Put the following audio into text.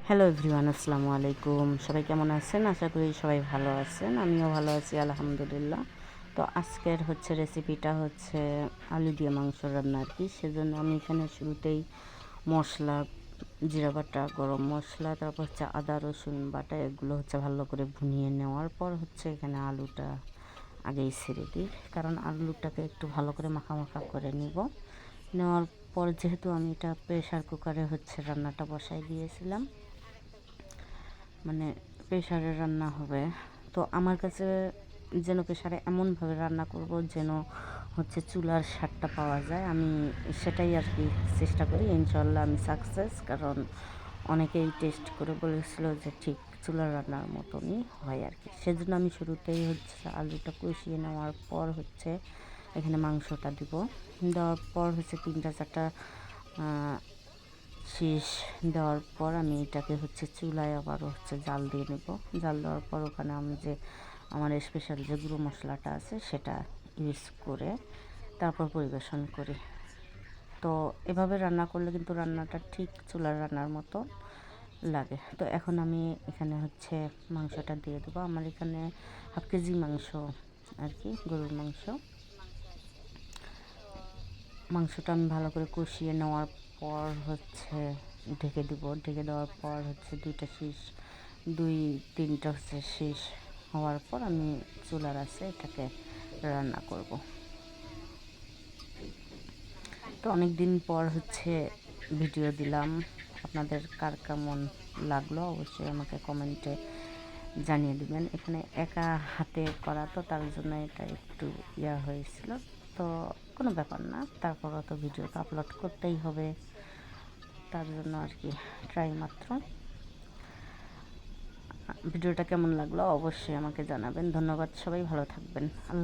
Hello everyone, আসসালামু আলাইকুম। সবাই কেমন আছেন? আশা করি সবাই ভালো আছেন। আমিও ভালো আছি আলহামদুলিল্লাহ। তো আজকের রেসিপিটা হচ্ছে আলু দিয়ে মাংস রান্না আর কি। সেজন্য আমি এখানে শুরুতেই মশলা, জিরা বাটা, গরম মশলা, তারপর আদা রসুন বাটা, এগুলো ভালো করে ভুনিয়ে নেওয়ার পর এখানে আলুটা আগেই ছেড়ে দিই, কারণ আলুটাকে একটু ভালো করে মাখা মাখা করে নেওয়ার পর যেহেতু আমি এটা প্রেশার কুকারে রান্নাটা বসাই দিয়েছিলাম, মানে প্রেশারে রান্না হবে। তো আমার কাছে যেন প্রেশারে এমনভাবে রান্না করব যেন চুলার স্বাদটা পাওয়া যায়, আমি সেটাই আর কি চেষ্টা করি। ইনশাল্লাহ আমি সাকসেস, কারণ অনেকেই টেস্ট করে বলেছিল যে ঠিক চুলার রান্নার মতনই হয় আর কি। সেজন্য আমি শুরুতেই আলুটা কষিয়ে নেওয়ার পর এখানে মাংসটা দিব। দেওয়ার পর 3-4টা শীষ দেওয়ার পর আমি এটাকে চুলায় আবারও জাল দিয়ে নেব। জাল দেওয়ার পর ওখানে আমি আমার স্পেশাল যে গুঁড়ো মশলাটা আছে সেটা ইউজ করে তারপর পরিবেশন করি। তো এভাবে রান্না করলে কিন্তু রান্নাটা ঠিক চুলার রান্নার মতো লাগে। তো এখন আমি এখানে মাংসটা দিয়ে দেবো। আমার এখানে 1/2 কেজি মাংস আর কি, গরুর মাংসটা আমি ভালো করে কষিয়ে নেওয়ার পর ঢেকে দিব। ঢেকে দেওয়ার পর 2-3টা শীষ হওয়ার পর আমি চুলার আছে এটাকে রান্না করব। তো অনেক দিন পর ভিডিও দিলাম, আপনাদের কার কেমন লাগলো অবশ্যই আমাকে কমেন্টে জানিয়ে দিবেন। এখানে একা হাতে করা, তো তার জন্য এটা একটু হয়েছিল। তো কোনো ব্যাপার না, তারপরও তো ভিডিও তো আপলোড করতেই হবে, তার জন্য আর কি ট্রাই মাত্র। ভিডিওটা কেমন লাগলো অবশ্যই আমাকে জানাবেন। ধন্যবাদ, সবাই ভালো থাকবেন। আল্লাহ।